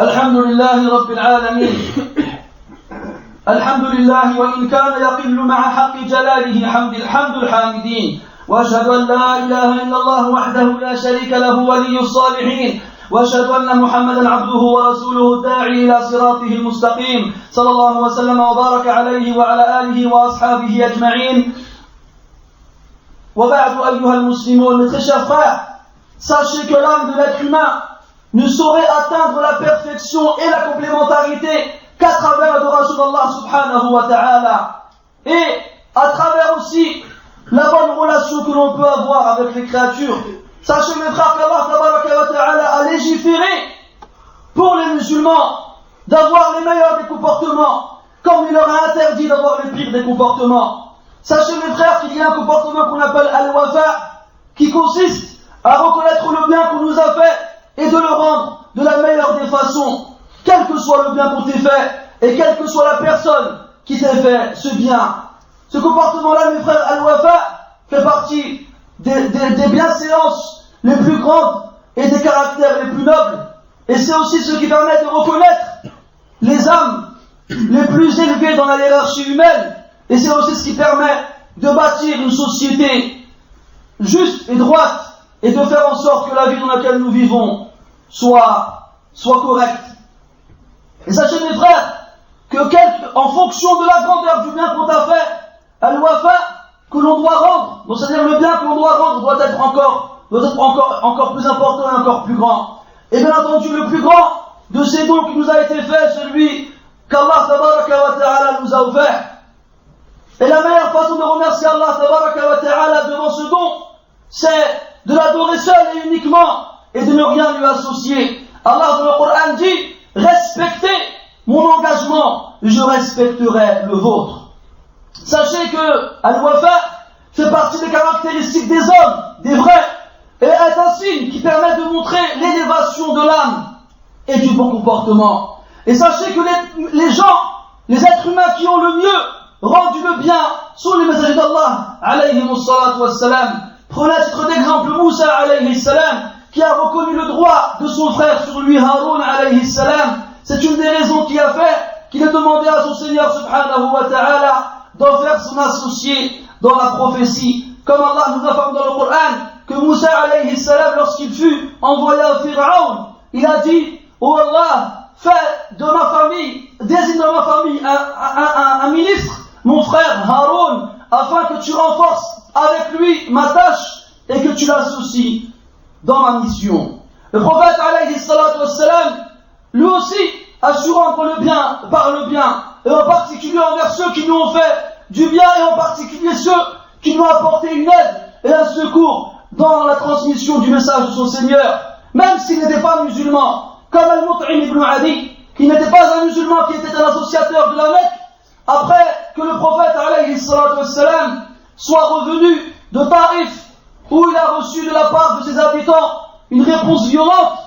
الحمد لله رب العالمين الحمد لله وإن كان يقل مع حق جلاله حمد الحامدين وأشهد أن لا إله إلا الله وحده لا شريك له ولي الصالحين وأشهد أن محمدا عبده ورسوله الداعي إلى صراطه المستقيم صلى الله وسلم وبارك عليه وعلى آله وأصحابه أجمعين وبعد أيها المسلمون. Mes très chers frères, sachez que l'âme de l'être humain ne saurait atteindre la perfection et la complémentarité qu'à travers l'adoration d'Allah subhanahu wa ta'ala et à travers aussi la bonne relation que l'on peut avoir avec les créatures. Sachez mes frères qu'Allah tabaraka wa ta'ala a légiféré pour les musulmans d'avoir les meilleurs des comportements comme il leur a interdit d'avoir les pires des comportements. Sachez mes frères qu'il y a un comportement qu'on appelle al-wafa qui consiste à reconnaître le bien qu'on nous a fait et de le rendre de la meilleure des façons, quel que soit le bien qu'on t'ait fait et quelle que soit la personne qui t'ait fait ce bien. Ce comportement-là, mes frères, al-wafa fait partie des bienséances les plus grandes et des caractères les plus nobles. Et c'est aussi ce qui permet de reconnaître les âmes les plus élevées dans la hiérarchie humaine. Et c'est aussi ce qui permet de bâtir une société juste et droite et de faire en sorte que la vie dans laquelle nous vivons soit correcte. Et sachez mes frères que en fonction de la grandeur du bien qu'on t'a fait, al-wafa que l'on doit rendre, donc c'est-à-dire le bien que l'on doit rendre doit être encore plus important et encore plus grand. Et bien entendu, le plus grand de ces dons qui nous a été fait, celui qu'Allah tabaraka wa ta'ala nous a offert. Et la meilleure façon de remercier Allah tabaraka wa ta'ala devant ce don, c'est de l'adorer seul et uniquement et de ne rien lui associer. Allah dans le Coran dit: respectez mon engagement, je respecterai le vôtre. Sachez que al-wafa fait partie des caractéristiques des hommes, des vrais, et est un signe qui permet de montrer l'élévation de l'âme et du bon comportement. Et sachez que les gens, les êtres humains qui ont le mieux rendu le bien sont les messagers d'Allah alayhimus salatu wassalam. Prenez à titre d'exemple Moussa alayhi salam qui a reconnu le droit de son frère sur lui, Haroun alayhi salam. C'est une des raisons qui a fait qu'il a demandé à son Seigneur subhanahu wa ta'ala d'en faire son associé dans la prophétie. Comme Allah nous informe dans le Coran que Moussa alayhi salam, lorsqu'il fut envoyé à Pharaon, il a dit: oh Allah, fais de ma famille, désigne dans ma famille un ministre, mon frère Haroun, afin que tu renforces avec lui ma tâche et que tu l'associes dans ma mission. Le prophète alayhi salatu wassalam, lui aussi, a su rendre le bien par le bien, et en particulier envers ceux qui nous ont fait du bien, et en particulier ceux qui nous ont apporté une aide et un secours dans la transmission du message de son Seigneur, même s'il n'était pas musulman, comme Al-Mut'im ibn Adi, qui n'était pas un musulman, qui était un associateur de la Mecque, après que le prophète alayhi salatu wassalam soit revenu de Taif, où il a reçu de la part de ses habitants une réponse violente,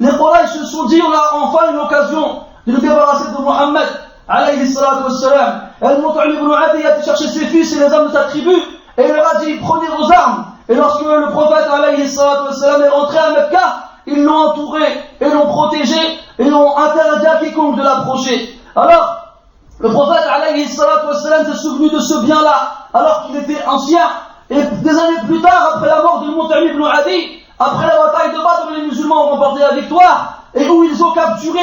les Quraysh se sont dit: on a enfin une occasion de nous débarrasser de Mohammed alayhi salatu wassalam. Al-Mut'im ibn Adi a été chercher ses fils et les hommes de sa tribu et il leur a dit: prenez vos armes. Et lorsque le prophète alayhi salatu wassalam est rentré à Mecca, ils l'ont entouré et l'ont protégé et l'ont interdit à quiconque de l'approcher. Alors le prophète alayhi salatu wassalam s'est souvenu de ce bien-là alors qu'il était ancien, et des années plus tard, après la mort de Mut'im ibn Adi, après la bataille de Badr où les musulmans ont remporté la victoire et où ils ont capturé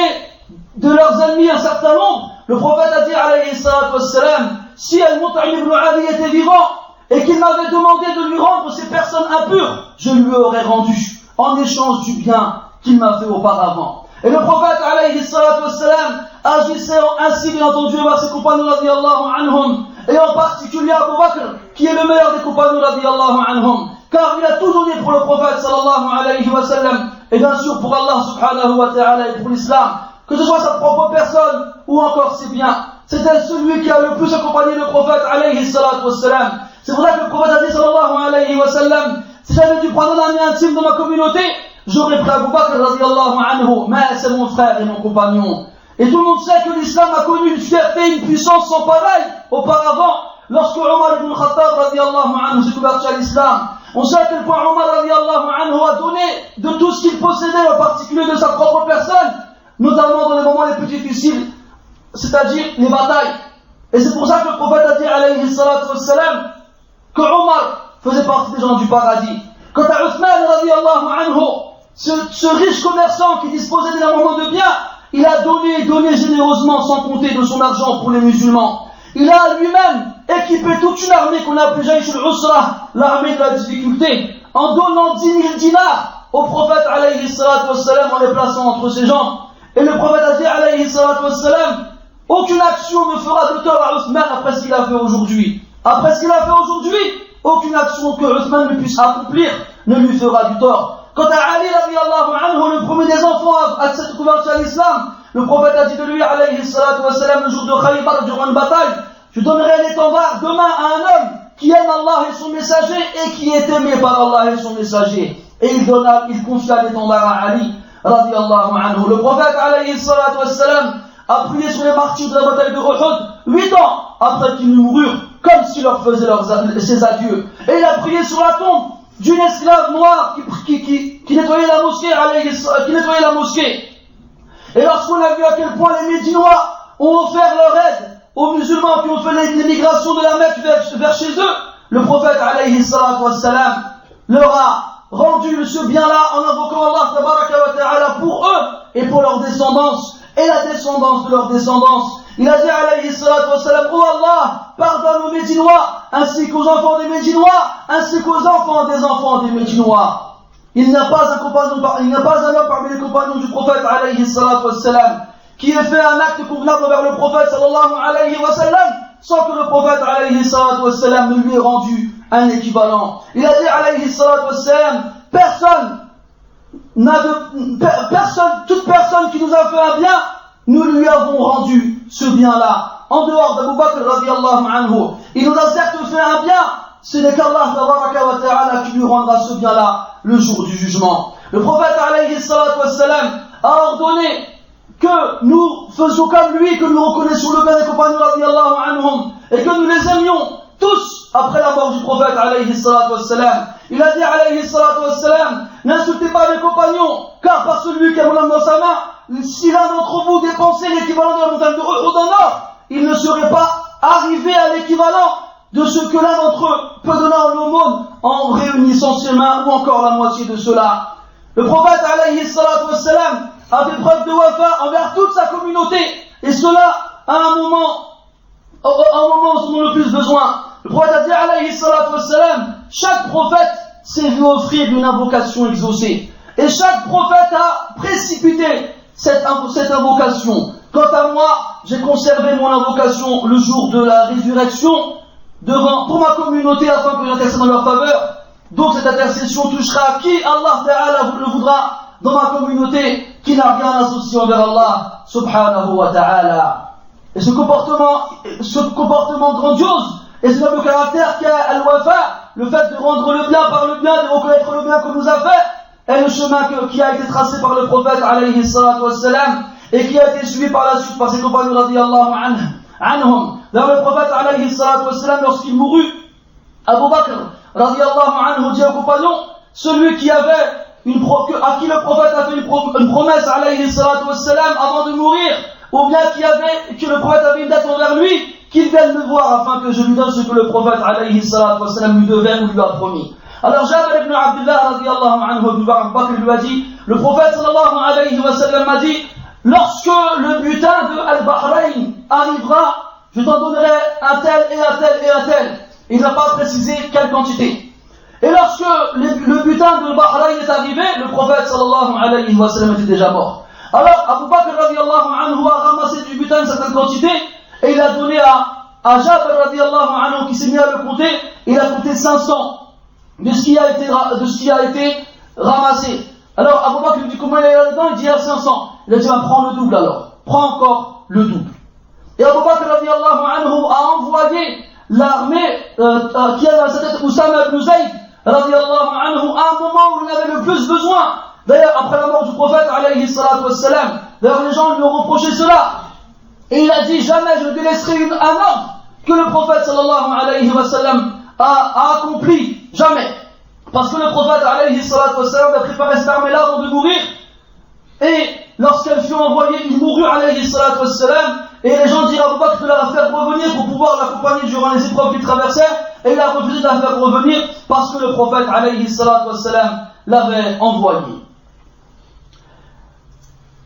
de leurs ennemis un certain nombre, le prophète a dit alayhi salatu wassalam: si Al-Mut'im ibn Adi était vivant et qu'il m'avait demandé de lui rendre ces personnes impures, je lui aurais rendu en échange du bien qu'il m'a fait auparavant. Et le prophète alayhi salatu wassalam agissait ainsi, bien entendu, envers ses compagnons radiyallahu anhum, et en particulier Abu Bakr, qui est le meilleur des compagnons radiyallahu anhum, car il a tout donné pour le prophète sallallahu alayhi wa sallam, et bien sûr pour Allah subhanahu wa ta'ala et pour l'islam, que ce soit sa propre personne ou encore ses biens. C'était celui qui a le plus accompagné le prophète alayhi salatu wassalam. C'est pour ça que le prophète a dit sallallahu alayhi wa sallam: si j'avais dû prendre un ami intime de ma communauté, j'aurais pris Abu Bakr radiyallahu anhu, mais c'est mon frère et mon compagnon. Et tout le monde sait que l'islam a connu une fierté, une puissance sans pareil auparavant, lorsque Omar ibn Khattab radiyallahu anhu s'est converti à l'islam. On sait à quel point Omar radiyallahu anhu a donné de tout ce qu'il possédait, en particulier de sa propre personne, notamment dans les moments les plus difficiles, c'est-à-dire les batailles. Et c'est pour ça que le prophète a dit, alayhi salatu wassalam, que Omar faisait partie des gens du paradis. Quant à Uthman, radiallahu anhu, ce riche commerçant qui disposait d'énormément de biens, il a donné généreusement sans compter de son argent pour les musulmans. Il a lui-même équipé toute une armée qu'on a appelée Jaysh al-Usra, l'armée de la difficulté, en donnant 10 000 dinars au prophète alayhi salatu wassalam, en les plaçant entre ses jambes. Et le prophète a dit alayhi salatu wassalam, aucune action ne fera de tort à Uthman après ce qu'il a fait aujourd'hui. Après ce qu'il a fait aujourd'hui, aucune action que Uthman ne puisse accomplir ne lui fera du tort. Quant à Ali radiallahu anhu, le premier des enfants à cette conversion à l'islam, le prophète a dit de lui alayhi salatu wassalam, le jour de Khaybar, durant une bataille, je donnerai l'étendard demain à un homme qui aime Allah et son messager et qui est aimé par Allah et son messager. Et il confia l'étendard à Ali radiallahu anhu. Le prophète alayhi salatu wassalam a prié sur les martyrs de la bataille de Uhud 8 ans après qu'ils ne moururent, comme s'il leur faisait ses adieux. Et il a prié sur la tombe d'une esclave noire qui nettoyait la mosquée, Et lorsqu'on a vu à quel point les Médinois ont offert leur aide aux musulmans qui ont fait l'émigration de la Mecque vers chez eux, le prophète alayhi salatu wassalam leur a rendu ce bien-là en invoquant Allah tabaraka wa ta'ala pour eux et pour leur descendance et la descendance de leur descendance. Il a dit alayhi salatu wassalam, oh Allah, pardonne aux Médinois ainsi qu'aux enfants des Médinois ainsi qu'aux enfants des Médinois. Il n'y a pas un homme parmi les compagnons du prophète alayhi salatu wassalam qui ait fait un acte convenable envers le prophète sallallahu alayhi wa sallam sans que le prophète alayhi salatu wassalam ne lui ait rendu un équivalent. Il a dit alayhi salatu wassalam, toute personne qui nous a fait un bien, nous lui avons rendu ce bien-là. En dehors d'Abu Bakr radiallahu anhu, il nous a certes fait un bien, ce n'est qu'Allah tabaraka wa ta'ala qui lui rendra ce bien-là le jour du jugement. Le prophète alayhi salatu wassalam a ordonné que nous faisions comme lui, que nous reconnaissions le bien des compagnons radiallahu anhum et que nous les aimions tous après la mort du prophète alayhi salatu wassalam. Il a dit alayhi salatu wassalam, n'insultez pas mes compagnons, car par celui qui a mon âme dans sa main, si l'un d'entre vous dépensait l'équivalent de la montagne de Uhud en or, il ne serait pas arrivé à l'équivalent de ce que l'un d'entre eux peut donner en aumône en réunissant ses mains ou encore la moitié de cela. Le prophète alayhi salatu wassalam a fait preuve de wafa envers toute sa communauté et cela à un moment où ils en ont le plus besoin. Le prophète a dit alayhi salatu wassalam, chaque prophète s'est vu offrir une invocation exaucée et chaque prophète a précipité cette invocation. Quant à moi, j'ai conservé mon invocation le jour de la résurrection pour ma communauté afin que j'intercède en leur faveur. Donc cette intercession touchera qui Allah Ta'ala le voudra dans ma communauté qui n'a rien associé envers Allah Subhanahu wa Ta'ala. Et ce comportement grandiose et ce noble caractère qu'a Al-Wafa, le fait de rendre le bien par le bien, de reconnaître le bien qu'on nous a fait, est le chemin qui a été tracé par le prophète alayhi salatu wassalam et qui a été suivi par la suite par ses compagnons radiyallahu anhum. D'ailleurs le prophète alayhi salatu wassalam, lorsqu'il mourut, Abu Bakr radiyallahu anhu dit aux compagnons, celui à qui le prophète a fait une promesse alayhi salatu wassalam avant de mourir, ou bien que le prophète avait une dette envers lui, qu'il vienne me voir afin que je lui donne ce que le prophète alayhi salatu wassalam lui devait ou lui a promis. Alors Jabir ibn Abdullah radiyallahu anhu ibn Abu Bakr lui a dit, le prophète sallallahu alayhi wa sallam m'a dit, lorsque le butin de Al-Bahrain arrivera, je t'en donnerai un tel et un tel et un tel. Il n'a pas précisé quelle quantité. Et lorsque le butin de Bahrain est arrivé, le prophète sallallahu alayhi wa sallam était déjà mort. Alors Abu Bakr radiyallahu anhu a ramassé du butin une certaine quantité et il a donné à Jabir radiyallahu anhu qui s'est mis à le compter. Il a compté 500 de ce qui a été ramassé. Alors Abu Bakr lui dit comment il est là-dedans, il dit à 500. Il a dit prends le double alors, prends encore le double. Et Abu Bakr radiyallahu anhu a envoyé l'armée qui avait à sa tête Oussama ibn Zayd radiyallahu anhu à un moment où il avait le plus besoin. D'ailleurs après la mort du prophète alayhi salatu wassalam, d'ailleurs les gens lui ont reproché cela. Et il a dit jamais je ne délaisserai un ordre que le prophète sallallahu alayhi wa sallam a accompli, jamais. Parce que le prophète alayhi salatu wassalam a préparé cette armée-là avant de mourir. Et lorsqu'elle fut envoyé, il mourut alayhi salatu wassalam, et les gens dirent à Abu Bakr de la faire revenir pour pouvoir l'accompagner durant les épreuves qu'il traversait, et il a refusé de la faire revenir parce que le prophète alayhi salatu wassalam l'avait envoyé.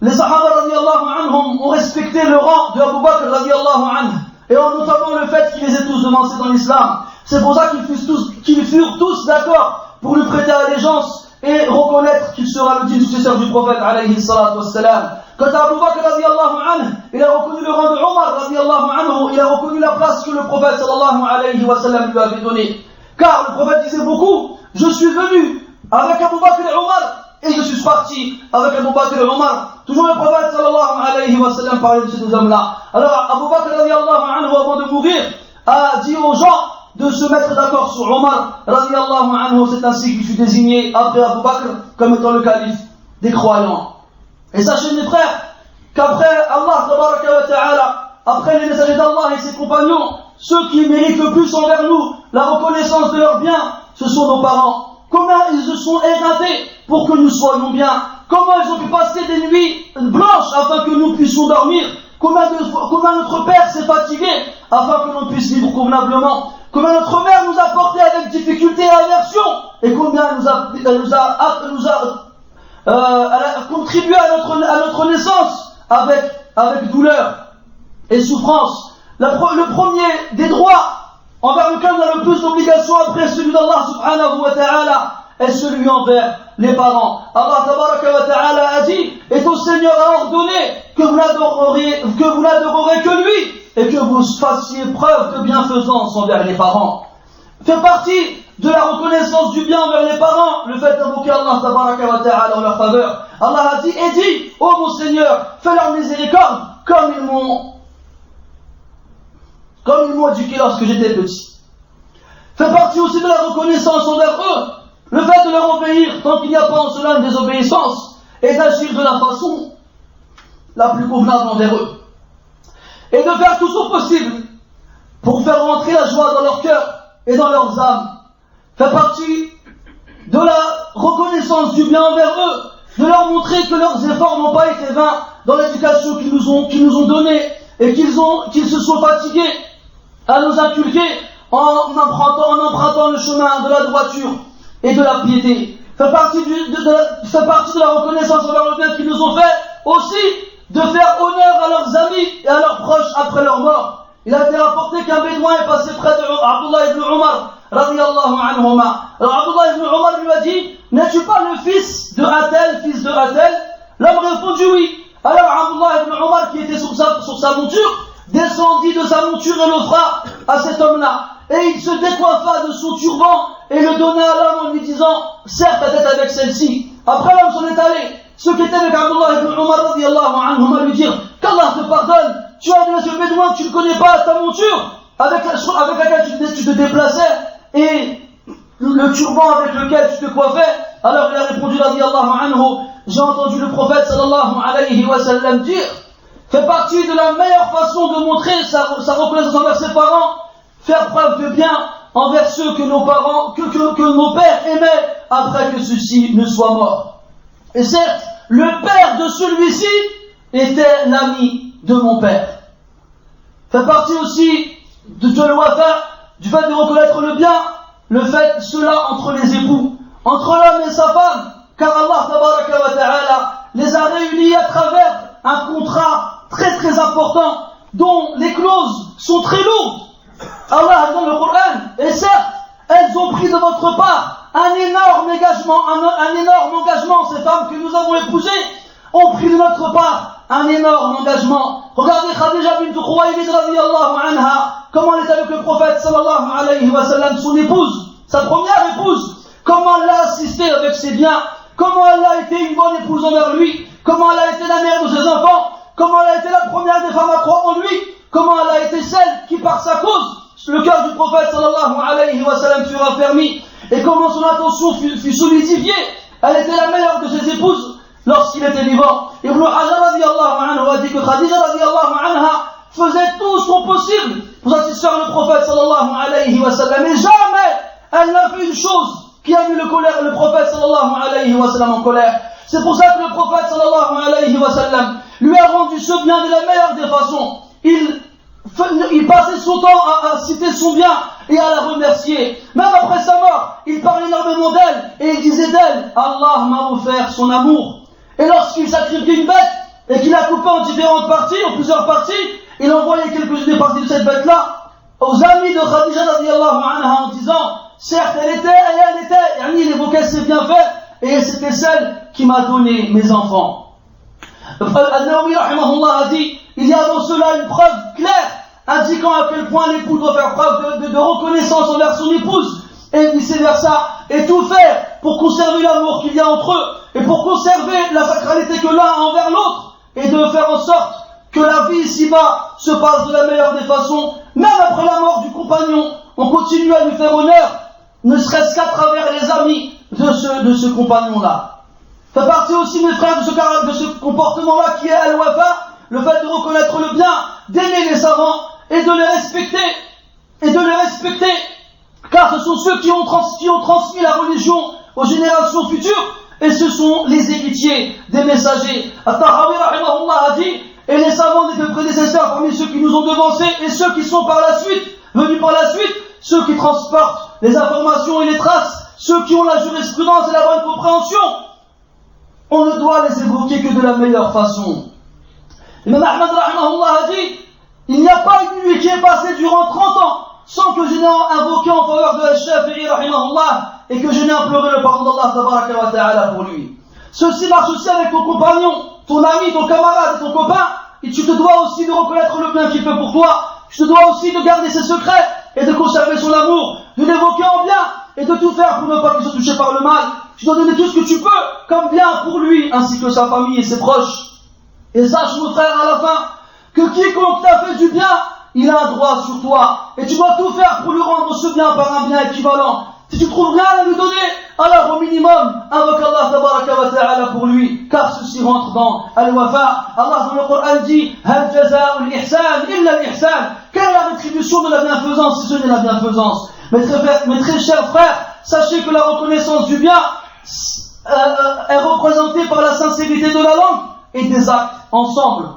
Les Sahaba radiallahu anhum ont respecté le rang de Abu Bakr radiallahu anhu, et notamment le fait qu'ils les aient tous devancés dans l'islam. C'est pour ça qu'ils furent tous d'accord pour lui prêter allégeance et reconnaître qu'il sera le digne successeur du prophète alayhi salatu wassalam. Quant à Abu Bakr radiallahu anhu, il a reconnu le rang de Omar radiallahu anhu, il a reconnu la place que le prophète sallallahu alayhi wa sallam lui avait donnée. Car le prophète disait beaucoup, je suis venu avec Abu Bakr et Omar, et je suis parti avec Abu Bakr et Omar. Toujours le prophète sallallahu alayhi wa sallam parlait de ces deux hommes-là. Alors Abu Bakr radiallahu anhu, avant de mourir, a dit aux gens de se mettre d'accord sur Omar radiallahu anhu. C'est ainsi qu'il fut désigné après Abu Bakr comme étant le calife des croyants. Et sachez mes frères qu'après Allah tabaraka wa ta'ala, après les messagers d'Allah et ses compagnons, ceux qui méritent le plus envers nous la reconnaissance de leurs biens, ce sont nos parents. Comment ils se sont éreintés pour que nous soyons bien? Comment ils ont pu passer des nuits blanches afin que nous puissions dormir? Comment notre père s'est fatigué afin que l'on puisse vivre convenablement? Comment notre mère nous a porté avec difficulté et aversion? Et combien elle a contribué à notre naissance avec douleur et souffrance. Le premier des droits envers lequel on a le plus d'obligations après celui d'Allah subhanahu wa ta'ala est celui envers les parents. Allah tabaraka wa ta'ala a dit, et ton Seigneur a ordonné que vous n'adorerez que lui et que vous fassiez preuve de bienfaisance envers les parents. Fait partie de la reconnaissance du bien envers les parents le fait d'invoquer Allah tabaraka wa ta'ala en leur faveur. Allah a dit, et dit, ô mon Seigneur, fais-leur miséricorde comme ils m'ont éduqué lorsque j'étais petit. Fait partie aussi de la reconnaissance envers eux le fait de leur obéir tant qu'il n'y a pas en cela une désobéissance et d'agir de la façon la plus convenable envers eux. Et de faire tout son possible pour faire rentrer la joie dans leur cœur et dans leurs âmes. Fait partie de la reconnaissance du bien envers eux, de leur montrer que leurs efforts n'ont pas été vains dans l'éducation qu'ils nous ont donnée et qu'ils se sont fatigués à nous inculquer en empruntant le chemin de la droiture et de la piété. Fait partie de la reconnaissance envers le bien qu'ils nous ont fait, aussi de faire honneur à leurs amis et à leurs proches après leur mort. Il a été rapporté qu'un bédouin est passé près de Abdullah ibn Umar radiyallahu anhuma. Alors Abdullah ibn Umar lui a dit, n'es-tu pas le fils de Atel, fils de Atel? L'homme répondit oui. Alors Abdullah ibn Umar, qui était sur sa monture, descendit de sa monture et l'offra à cet homme-là. Et il se décoiffa de son turban et le donna à l'homme en lui disant, serre ta tête avec celle-ci. Après l'homme s'en est allé. Ceux qui étaient avec Abdullah ibn Umar radiyallahu anhuma lui dirent, qu'Allah te pardonne, tu as de ce bédouin que tu ne connais pas ta monture avec laquelle tu te déplaçais et le turban avec lequel tu te coiffais. Alors il a répondu radiyallahu anhu, j'ai entendu le prophète sallallahu alayhi wa sallam dire, fait partie de la meilleure façon de montrer sa reconnaissance envers ses parents, faire preuve de bien envers ceux que nos parents, que nos pères aimaient après que ceux-ci ne soient morts. Et certes, le père de celui-ci était l'ami de mon père. Fait partie aussi de l'wafa, du fait de reconnaître le bien, le fait cela entre les époux, entre l'homme et sa femme, car Allah tabaraka wa ta'ala les a réunis à travers un contrat très très important dont les clauses sont très lourdes. Allah dans le Coran, et certes, elles ont pris de votre part un énorme engagement, ces femmes que nous avons épousées ont pris de notre part un énorme engagement. Regardez Khadija bint Khuwaylid radiyallahu anha, comment elle est avec le prophète sallallahu alayhi wa sallam, son épouse, sa première épouse, comment elle l'a assisté avec ses biens, comment elle a été une bonne épouse envers lui, comment elle a été la mère de ses enfants, comment elle a été la première des femmes à croire en lui, comment elle a été celle qui par sa cause le cœur du prophète sallallahu alayhi wa sallam fut raffermi, et comment son attention fut solidifiée. Elle était la meilleure de ses épouses lorsqu'il était vivant. Ibn Hajar radiyallahu anhu a dit que Khadija radiyallahu anha faisait tout son possible pour satisfaire le prophète sallallahu alayhi wa sallam, et jamais elle n'a fait une chose qui a mis le prophète sallallahu alayhi wa sallam en colère. C'est pour ça que le prophète sallallahu alayhi wa sallam, lui a rendu ce bien de la meilleure des façons. Il passait son temps à citer son bien et à la remercier. Même après sa mort, il parlait énormément d'elle et il disait d'elle: Allah m'a offert son amour. Et lorsqu'il sacrifiait une bête et qu'il la coupait en différentes parties, en plusieurs parties, il envoyait quelques-unes des parties de cette bête-là aux amis de Khadija radiyallahu anha en disant: certes, elle était, il évoquait ses bienfaits et c'était celle qui m'a donné mes enfants. Al-Nawawi rahimahullah a dit: il y a dans cela une preuve claire indiquant à quel point l'époux doit faire preuve de reconnaissance envers son épouse et vice versa, et tout faire pour conserver l'amour qu'il y a entre eux et pour conserver la sacralité que l'un a envers l'autre et de faire en sorte que la vie ici-bas se passe de la meilleure des façons. Même après la mort du compagnon, on continue à lui faire honneur, ne serait-ce qu'à travers les amis de ce compagnon-là. Fait partie aussi, mes frères, de ce comportement-là qui est al-wafa, le fait de reconnaître le bien, d'aimer les savants et de les respecter, car ce sont ceux qui ont transmis la religion aux générations futures, et ce sont les héritiers des messagers. At-Tahawi rahimahullah a dit: et les savants des prédécesseurs parmi ceux qui nous ont devancés et ceux qui sont venus par la suite, ceux qui transportent les informations et les traces, ceux qui ont la jurisprudence et la bonne compréhension, on ne doit les évoquer que de la meilleure façon. Imam Ahmad rahimahullah a dit: il n'y a pas une nuit qui est passée durant 30 ans sans que je n'ai invoqué en faveur de Al-Shafi'i rahimahullah et que je n'ai imploré le pardon d'Allah tabaraka wa ta'ala pour lui. Ceci marche aussi avec ton compagnon, ton ami, ton camarade et ton copain, et tu te dois aussi de reconnaître le bien qu'il fait pour toi, tu te dois aussi de garder ses secrets et de conserver son amour, de l'évoquer en bien et de tout faire pour ne pas qu'il soit touché par le mal. Tu dois donner tout ce que tu peux comme bien pour lui ainsi que sa famille et ses proches. Et sache, mon frère, à la fin, que quiconque t'a fait du bien, il a un droit sur toi. Et tu dois tout faire pour lui rendre ce bien par un bien équivalent. Si tu trouves rien à lui donner, alors au minimum, invoque Allah tabaraka wa ta'ala pour lui, car ceci rentre dans al-wafa. Allah dans le Coran dit: Hal jaza'ul ihsan illa al-ihsan. Quelle est la rétribution de la bienfaisance si ce n'est la bienfaisance? Mes très chers frères, sachez que la reconnaissance du bien est représentée par la sincérité de la langue et des actes ensemble.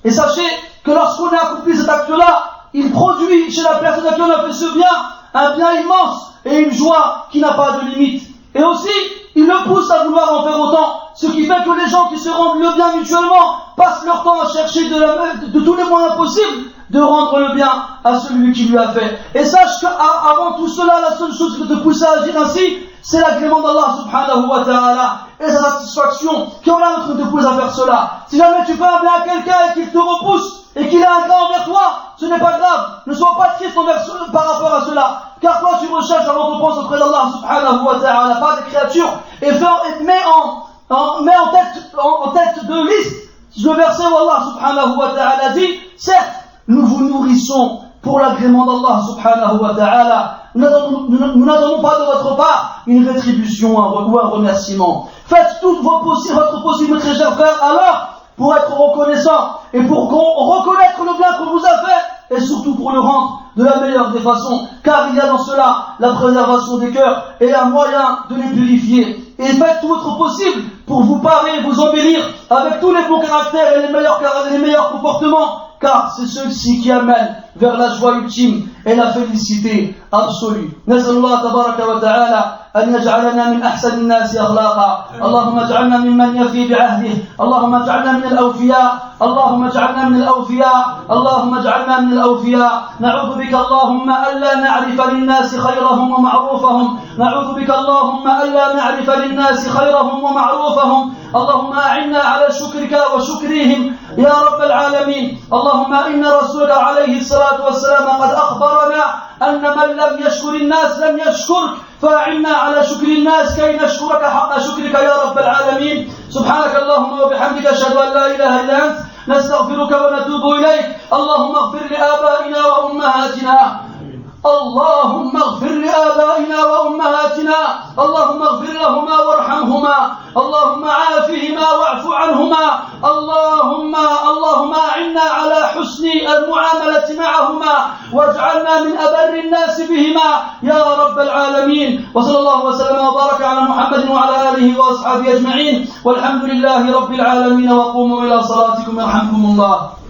Et sachez que lorsqu'on a accompli cet acte-là, il produit chez la personne à qui on a fait ce bien un bien immense et une joie qui n'a pas de limite. Et aussi, il le pousse à vouloir en faire autant, ce qui fait que les gens qui se rendent le bien mutuellement passent leur temps à chercher de tous les moyens possibles de rendre le bien à celui qui lui a fait. Et sache qu'avant tout cela, la seule chose qui te pousse à agir ainsi, c'est l'agrément d'Allah subhanahu wa ta'ala et sa satisfaction qui en a notre te pousse à faire cela. Si jamais tu fais un bien à quelqu'un et qu'il te repousse et qu'il a un grand envers toi, ce n'est pas grave. Ne sois pas triste par rapport à cela. Car toi tu recherches la récompense auprès d'Allah subhanahu wa ta'ala, pas des créatures, et mets en tête de liste le verset où Allah subhanahu wa ta'ala dit: certes, nous vous nourrissons pour l'agrément d'Allah subhanahu wa ta'ala. Nous n'attendons pas de votre part une rétribution ou un remerciement. Faites tout votre possible, très chers frères, alors, pour être reconnaissant et pour reconnaître le bien qu'on vous a fait, et surtout pour le rendre de la meilleure des façons, car il y a dans cela la préservation des cœurs et un moyen de les purifier. Et faites tout votre possible pour vous parer, vous embellir avec tous les bons caractères et les meilleurs comportements, car c'est ceux-ci qui amènent vers la joie ultime et la félicité absolue. Nas'alullah tabaraka wa ta'ala أن يجعلنا من أحسن الناس أخلاقا. اللهم اجعلنا ممن يفي بعهده. اللهم اجعلنا من الأوفياء. اللهم اجعلنا من الأوفياء. اللهم اجعلنا من الأوفياء. نعوذ بك اللهم ألا نعرف للناس خيرهم ومعروفهم. نعوذ بك اللهم ألا نعرف للناس خيرهم ومعروفهم. اللهم أعنا على شكرك وشكرهم يا رب العالمين. اللهم إن رسولك عليه الصلاة والسلام قد أخبرنا أن من لم يشكر الناس لم يشكرك، فأعنا على شكر الناس كي نشكرك حق شكرك يا رب العالمين. سبحانك اللهم وبحمدك أشهد أن لا إله إلا أنت نستغفرك ونتوب إليك. اللهم اغفر لآبائنا وأمهاتنا. اللهم اغفر لآبائنا وأمهاتنا. اللهم اغفر لهما وارحمهما. اللهم عافهما واعف عنهما. اللهم أعنا على حسن المعاملة معهما واجعلنا من أبر الناس بهما يا رب العالمين. وصلى الله وسلم وبارك على محمد وعلى آله وأصحابه أجمعين والحمد لله رب العالمين. وقوموا إلى صلاتكم يرحمكم الله.